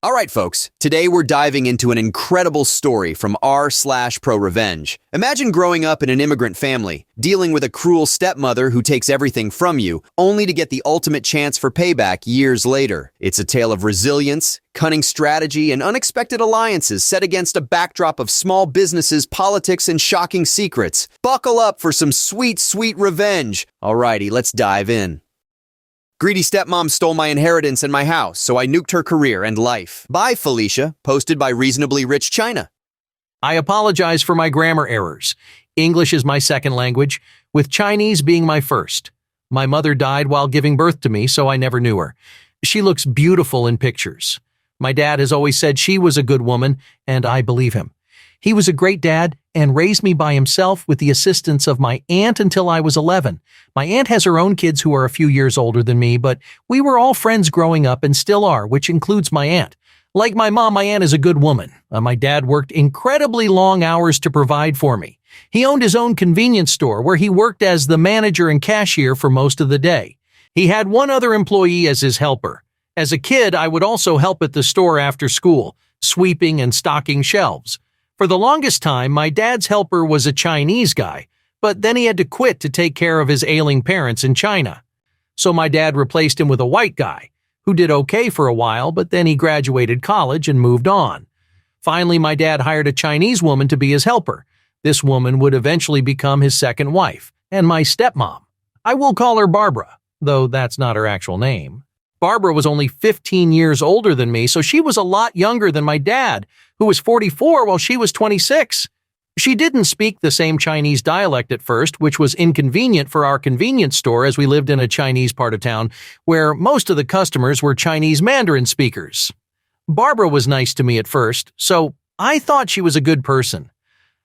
All right, folks, today we're diving into an incredible story from r/ProRevenge. Imagine growing up in an immigrant family, dealing with a cruel stepmother who takes everything from you, only to get the ultimate chance for payback years later. It's a tale of resilience, cunning strategy, and unexpected alliances set against a backdrop of small businesses, politics, and shocking secrets. Buckle up for some sweet, sweet revenge. Alrighty, let's dive in. Greedy stepmom stole my inheritance and my house, so I nuked her career and life. Bye, Felicia, posted by Reasonably Rich China. I apologize for my grammar errors. English is my second language, with Chinese being my first. My mother died while giving birth to me, so I never knew her. She looks beautiful in pictures. My dad has always said she was a good woman, and I believe him. He was a great dad and raised me by himself with the assistance of my aunt until I was 11. My aunt has her own kids who are a few years older than me, but we were all friends growing up and still are, which includes my aunt. Like my mom, my aunt is a good woman. My dad worked incredibly long hours to provide for me. He owned his own convenience store where he worked as the manager and cashier for most of the day. He had one other employee as his helper. As a kid, I would also help at the store after school, sweeping and stocking shelves. For the longest time, my dad's helper was a Chinese guy, but then he had to quit to take care of his ailing parents in China. So my dad replaced him with a white guy, who did okay for a while, but then he graduated college and moved on. Finally, my dad hired a Chinese woman to be his helper. This woman would eventually become his second wife, and my stepmom. I will call her Barbara, though that's not her actual name. Barbara was only 15 years older than me, so she was a lot younger than my dad, who was 44 while she was 26. She didn't speak the same Chinese dialect at first, which was inconvenient for our convenience store as we lived in a Chinese part of town where most of the customers were Chinese Mandarin speakers. Barbara was nice to me at first, so I thought she was a good person.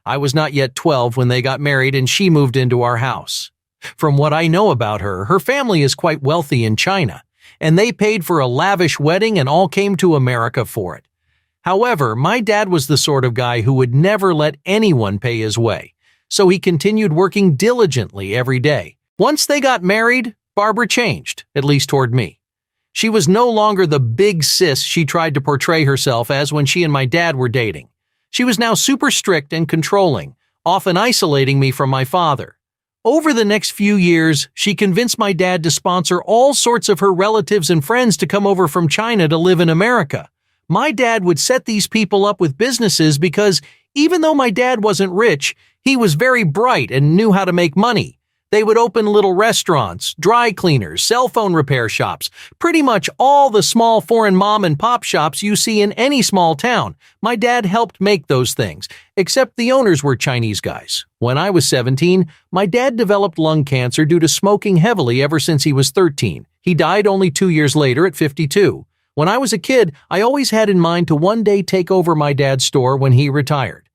I was not yet 12 when they got married and she moved into our house. From what I know about her, her family is quite wealthy in China, and they paid for a lavish wedding and all came to America for it. However, my dad was the sort of guy who would never let anyone pay his way, so he continued working diligently every day. Once they got married, Barbara changed, at least toward me. She was no longer the big sis she tried to portray herself as when she and my dad were dating. She was now super strict and controlling, often isolating me from my father. Over the next few years, she convinced my dad to sponsor all sorts of her relatives and friends to come over from China to live in America. My dad would set these people up with businesses because even though my dad wasn't rich, he was very bright and knew how to make money. They would open little restaurants, dry cleaners, cell phone repair shops, pretty much all the small foreign mom and pop shops you see in any small town. My dad helped make those things, except the owners were Chinese guys. When I was 17, my dad developed lung cancer due to smoking heavily ever since he was 13. He died only 2 years later at 52. When I was a kid, I always had in mind to one day take over my dad's store when he retired.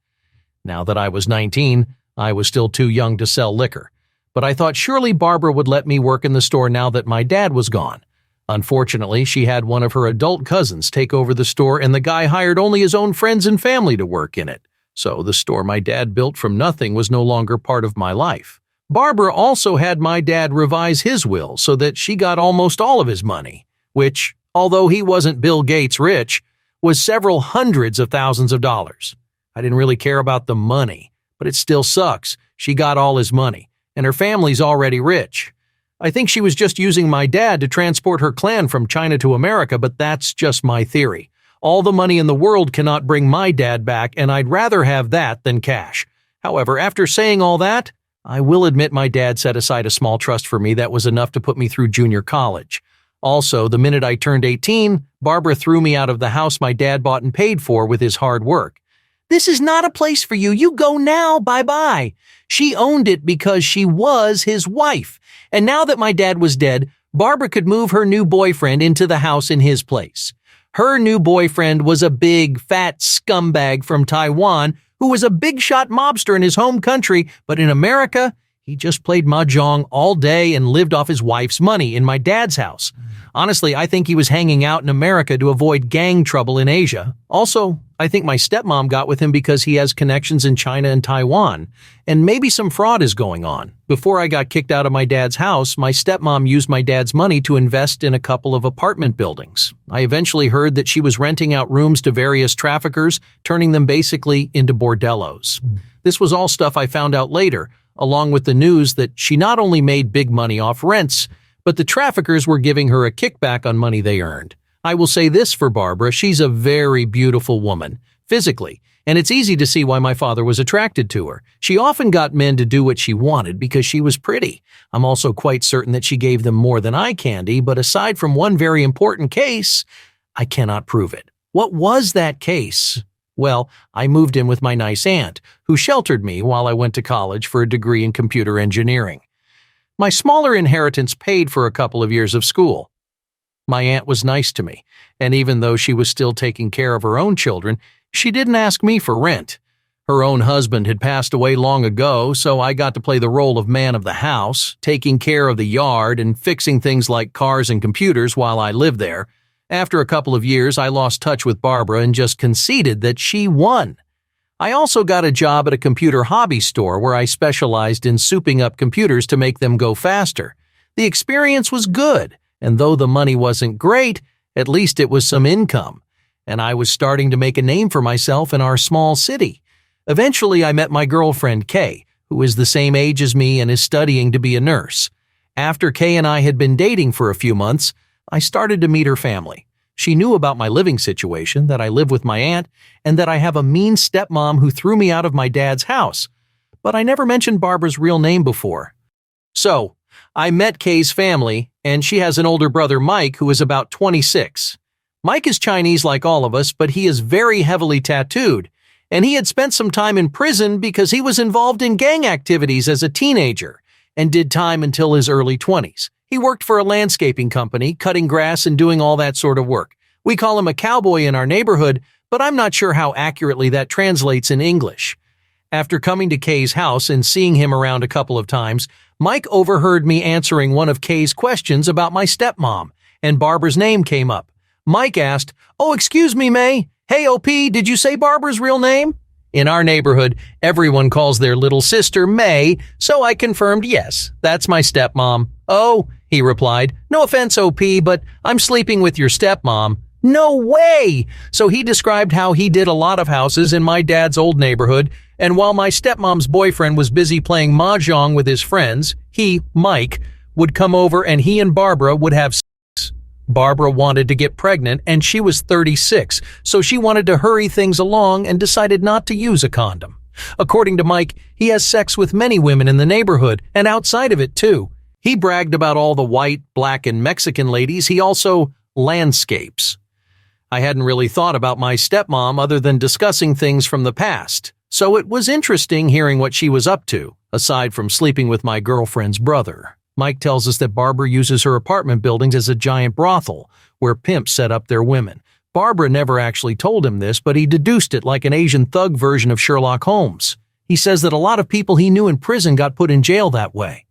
Now that I was 19, I was still too young to sell liquor, but I thought surely Barbara would let me work in the store now that my dad was gone. Unfortunately, she had one of her adult cousins take over the store and the guy hired only his own friends and family to work in it. So the store my dad built from nothing was no longer part of my life. Barbara also had my dad revise his will so that she got almost all of his money, which, although he wasn't Bill Gates rich, was several hundreds of thousands of dollars. I didn't really care about the money, but it still sucks. She got all his money, and her family's already rich. I think she was just using my dad to transport her clan from China to America, but that's just my theory. All the money in the world cannot bring my dad back, and I'd rather have that than cash. However, after saying all that, I will admit my dad set aside a small trust for me that was enough to put me through junior college. Also, the minute I turned 18, Barbara threw me out of the house my dad bought and paid for with his hard work. "This is not a place for you. You go now. Bye-bye." She owned it because she was his wife. And now that my dad was dead, Barbara could move her new boyfriend into the house in his place. Her new boyfriend was a big, fat scumbag from Taiwan who was a big-shot mobster in his home country, but in America, he just played mahjong all day and lived off his wife's money in my dad's house. Honestly, I think he was hanging out in America to avoid gang trouble in Asia. Also, I think my stepmom got with him because he has connections in China and Taiwan, and maybe some fraud is going on. Before I got kicked out of my dad's house, my stepmom used my dad's money to invest in a couple of apartment buildings. I eventually heard that she was renting out rooms to various traffickers, turning them basically into bordellos. This was all stuff I found out later, along with the news that she not only made big money off rents, but the traffickers were giving her a kickback on money they earned. I will say this for Barbara, she's a very beautiful woman, physically, and it's easy to see why my father was attracted to her. She often got men to do what she wanted because she was pretty. I'm also quite certain that she gave them more than eye candy, but aside from one very important case, I cannot prove it. What was that case? Well, I moved in with my nice aunt, who sheltered me while I went to college for a degree in computer engineering. My smaller inheritance paid for a couple of years of school. My aunt was nice to me, and even though she was still taking care of her own children, she didn't ask me for rent. Her own husband had passed away long ago, so I got to play the role of man of the house, taking care of the yard and fixing things like cars and computers while I lived there. After a couple of years, I lost touch with Barbara and just conceded that she won. I also got a job at a computer hobby store where I specialized in souping up computers to make them go faster. The experience was good, and though the money wasn't great, at least it was some income. And I was starting to make a name for myself in our small city. Eventually, I met my girlfriend, Kay, who is the same age as me and is studying to be a nurse. After Kay and I had been dating for a few months, I started to meet her family. She knew about my living situation, that I live with my aunt, and that I have a mean stepmom who threw me out of my dad's house. But I never mentioned Barbara's real name before. So, I met Kay's family, and she has an older brother, Mike, who is about 26. Mike is Chinese like all of us, but he is very heavily tattooed, and he had spent some time in prison because he was involved in gang activities as a teenager and did time until his early 20s. He worked for a landscaping company, cutting grass and doing all that sort of work. We call him a cowboy in our neighborhood, but I'm not sure how accurately that translates in English. After coming to Kay's house and seeing him around a couple of times, Mike overheard me answering one of Kay's questions about my stepmom, and Barbara's name came up. Mike asked, "Oh, excuse me, May. Hey, OP, did you say Barbara's real name?" In our neighborhood, everyone calls their little sister May, so I confirmed yes, that's my stepmom. "Oh," he replied, "no offense, OP, but I'm sleeping with your stepmom." "No way!" So he described how he did a lot of houses in my dad's old neighborhood, and while my stepmom's boyfriend was busy playing mahjong with his friends, he, Mike, would come over and he and Barbara would have sex. Barbara wanted to get pregnant and she was 36, so she wanted to hurry things along and decided not to use a condom. According to Mike, he has sex with many women in the neighborhood and outside of it too. He bragged about all the white, black, and Mexican ladies he also landscapes. I hadn't really thought about my stepmom other than discussing things from the past, so it was interesting hearing what she was up to, aside from sleeping with my girlfriend's brother. Mike tells us that Barbara uses her apartment buildings as a giant brothel, where pimps set up their women. Barbara never actually told him this, but he deduced it like an Asian thug version of Sherlock Holmes. He says that a lot of people he knew in prison got put in jail that way.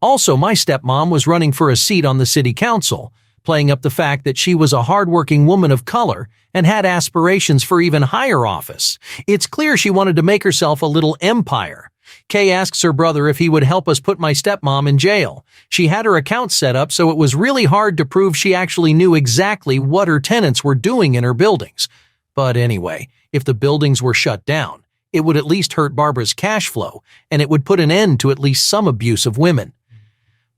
Also, my stepmom was running for a seat on the city council, playing up the fact that she was a hardworking woman of color and had aspirations for even higher office. It's clear she wanted to make herself a little empire. Kay asks her brother if he would help us put my stepmom in jail. She had her account set up, so it was really hard to prove she actually knew exactly what her tenants were doing in her buildings. But anyway, if the buildings were shut down, it would at least hurt Barbara's cash flow, and it would put an end to at least some abuse of women.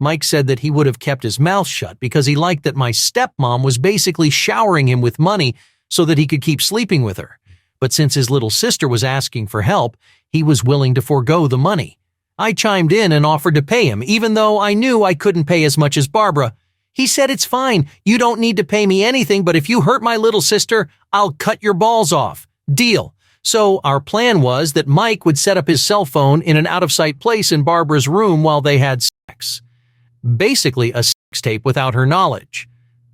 Mike said that he would have kept his mouth shut because he liked that my stepmom was basically showering him with money so that he could keep sleeping with her. But since his little sister was asking for help, he was willing to forego the money. I chimed in and offered to pay him, even though I knew I couldn't pay as much as Barbara. He said, "It's fine. You don't need to pay me anything, but if you hurt my little sister, I'll cut your balls off. Deal." So our plan was that Mike would set up his cell phone in an out-of-sight place in Barbara's room while they had sex. Basically a sex tape without her knowledge.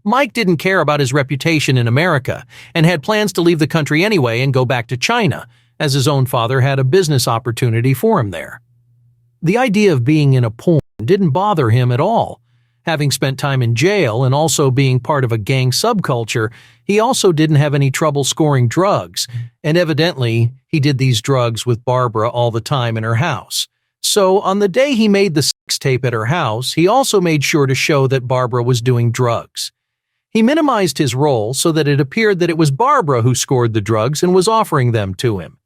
Mike didn't care about his reputation in America and had plans to leave the country anyway and go back to China, as his own father had a business opportunity for him there. The idea of being in a porn didn't bother him at all. Having spent time in jail and also being part of a gang subculture, he also didn't have any trouble scoring drugs, and evidently, he did these drugs with Barbara all the time in her house. So, on the day he made the sex tape at her house, he also made sure to show that Barbara was doing drugs. He minimized his role so that it appeared that it was Barbara who scored the drugs and was offering them to him.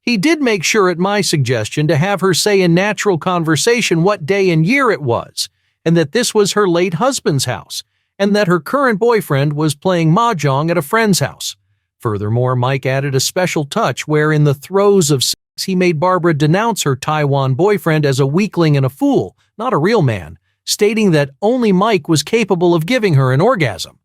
He did make sure at my suggestion to have her say in natural conversation what day and year it was, and that this was her late husband's house, and that her current boyfriend was playing mahjong at a friend's house. Furthermore, Mike added a special touch where in the throes of sex he made Barbara denounce her Taiwan boyfriend as a weakling and a fool, not a real man, stating that only Mike was capable of giving her an orgasm.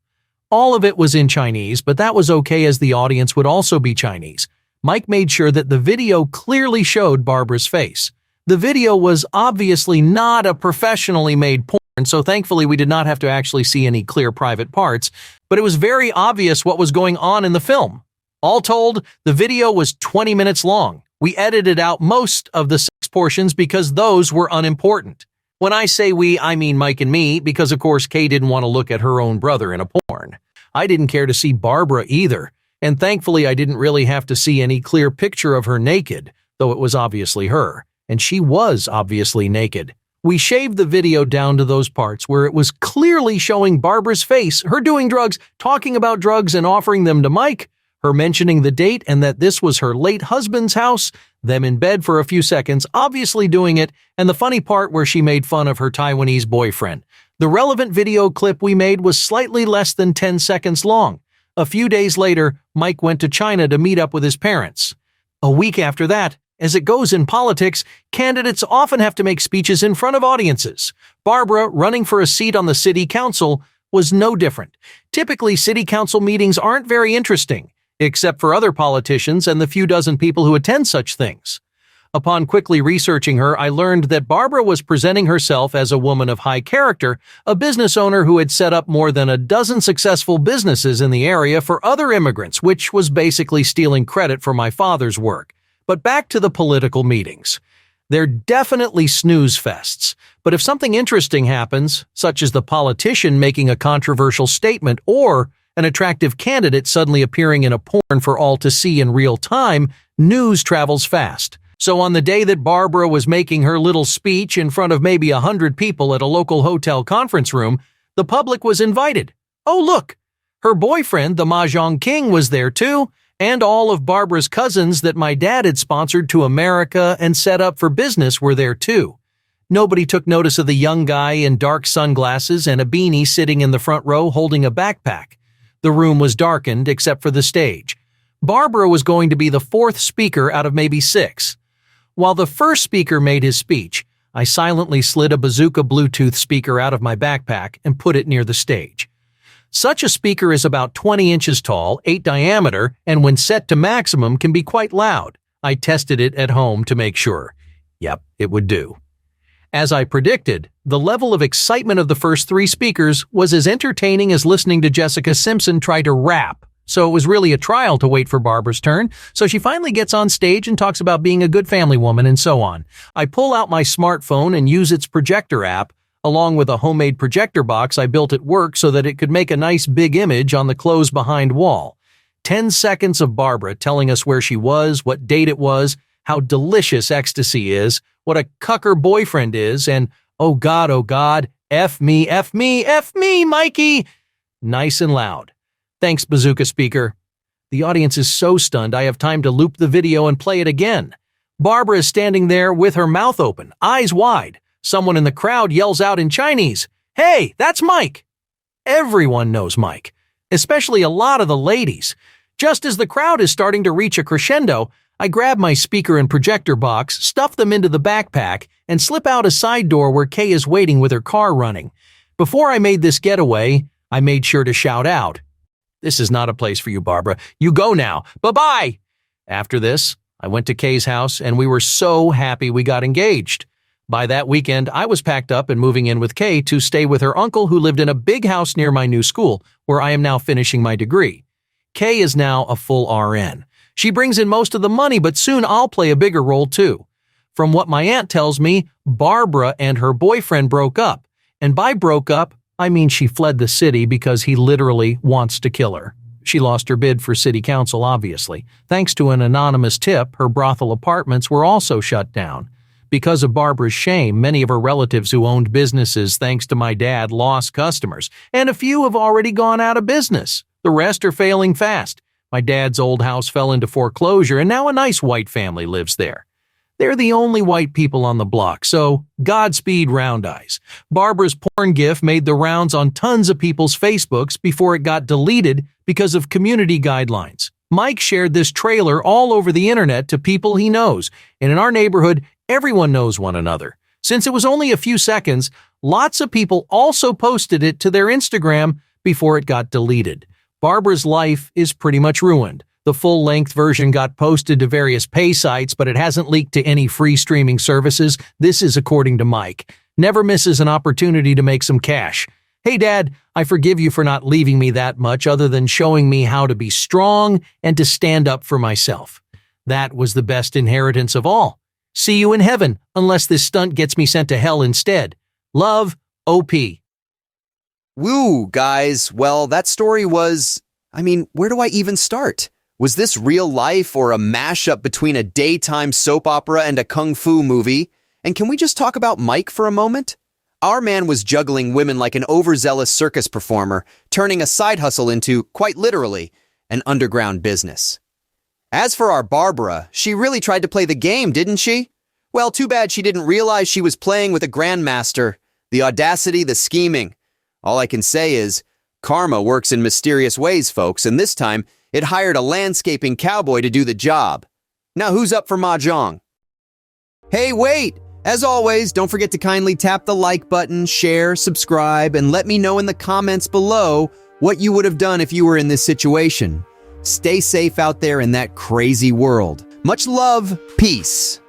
All of it was in Chinese, but that was okay as the audience would also be Chinese. Mike made sure that the video clearly showed Barbara's face. The video was obviously not a professionally made porn, so thankfully we did not have to actually see any clear private parts, but it was very obvious what was going on in the film. All told, the video was 20 minutes long. We edited out most of the sex portions because those were unimportant. When I say we, I mean Mike and me, because of course Kay didn't want to look at her own brother in a porn. I didn't care to see Barbara either, and thankfully I didn't really have to see any clear picture of her naked, though it was obviously her. And she was obviously naked. We shaved the video down to those parts where it was clearly showing Barbara's face, her doing drugs, talking about drugs and offering them to Mike, her mentioning the date and that this was her late husband's house, them in bed for a few seconds, obviously doing it, and the funny part where she made fun of her Taiwanese boyfriend. The relevant video clip we made was slightly less than 10 seconds long. A few days later, Mike went to China to meet up with his parents. A week after that, as it goes in politics, candidates often have to make speeches in front of audiences. Barbara, running for a seat on the city council, was no different. Typically, city council meetings aren't very interesting, except for other politicians and the few dozen people who attend such things. Upon quickly researching her, I learned that Barbara was presenting herself as a woman of high character, a business owner who had set up more than a dozen successful businesses in the area for other immigrants, which was basically stealing credit for my father's work. But back to the political meetings. They're definitely snooze fests, but if something interesting happens, such as the politician making a controversial statement or an attractive candidate suddenly appearing in a porn for all to see in real time, news travels fast. So on the day that Barbara was making her little speech in front of maybe 100 people at a local hotel conference room, the public was invited. Oh look, her boyfriend, the Mahjong King, was there too, and all of Barbara's cousins that my dad had sponsored to America and set up for business were there too. Nobody took notice of the young guy in dark sunglasses and a beanie sitting in the front row holding a backpack. The room was darkened except for the stage. Barbara was going to be the fourth speaker out of maybe 6. While the first speaker made his speech, I silently slid a bazooka Bluetooth speaker out of my backpack and put it near the stage. Such a speaker is about 20 inches tall, 8 diameter, and when set to maximum can be quite loud. I tested it at home to make sure. Yep, it would do. As I predicted, the level of excitement of the first 3 speakers was as entertaining as listening to Jessica Simpson try to rap. So it was really a trial to wait for Barbara's turn, so she finally gets on stage and talks about being a good family woman and so on. I pull out my smartphone and use its projector app, along with a homemade projector box I built at work so that it could make a nice big image on the closed behind wall. 10 seconds of Barbara telling us where she was, what date it was, how delicious ecstasy is, what a cucker boyfriend is, and oh God, F me, Mikey! Nice and loud. Thanks, bazooka speaker. The audience is so stunned I have time to loop the video and play it again. Barbara is standing there with her mouth open, eyes wide. Someone in the crowd yells out in Chinese, "Hey, that's Mike!" Everyone knows Mike, especially a lot of the ladies. Just as the crowd is starting to reach a crescendo, I grab my speaker and projector box, stuff them into the backpack, and slip out a side door where Kay is waiting with her car running. Before I made this getaway, I made sure to shout out, "This is not a place for you, Barbara. You go now. Bye-bye." After this, I went to Kay's house, and we were so happy we got engaged. By that weekend, I was packed up and moving in with Kay to stay with her uncle who lived in a big house near my new school, where I am now finishing my degree. Kay is now a full RN. She brings in most of the money, but soon I'll play a bigger role too. From what my aunt tells me, Barbara and her boyfriend broke up, And by broke up, I mean she fled the city because he literally wants to kill her. She lost her bid for city council, obviously. Thanks to an anonymous tip, her brothel apartments were also shut down. Because of Barbara's shame, many of her relatives who owned businesses thanks to my dad lost customers, and a few have already gone out of business. The rest are failing fast. My dad's old house fell into foreclosure, and now a nice white family lives there. They're the only white people on the block, so Godspeed, Round Eyes. Barbara's porn gif made the rounds on tons of people's Facebooks before it got deleted because of community guidelines. Mike shared this trailer all over the internet to people he knows, and in our neighborhood, everyone knows one another. Since it was only a few seconds, lots of people also posted it to their Instagram before it got deleted. Barbara's life is pretty much ruined. The full-length version got posted to various pay sites, but it hasn't leaked to any free streaming services. This is according to Mike. Never misses an opportunity to make some cash. Hey, Dad, I forgive you for not leaving me that much other than showing me how to be strong and to stand up for myself. That was the best inheritance of all. See you in heaven, unless this stunt gets me sent to hell instead. Love, OP. Woo, guys. Well, that story was... where do I even start? Was this real life or a mashup between a daytime soap opera and a kung fu movie? And can we just talk about Mike for a moment? Our man was juggling women like an overzealous circus performer, turning a side hustle into, quite literally, an underground business. As for our Barbara, she really tried to play the game, didn't she? Well, too bad she didn't realize she was playing with a grandmaster. The audacity, the scheming. All I can say is, karma works in mysterious ways, folks, and this time, it hired a landscaping cowboy to do the job. Now who's up for mahjong? Hey, wait! As always, don't forget to kindly tap the like button, share, subscribe, and let me know in the comments below what you would have done if you were in this situation. Stay safe out there in that crazy world. Much love, peace.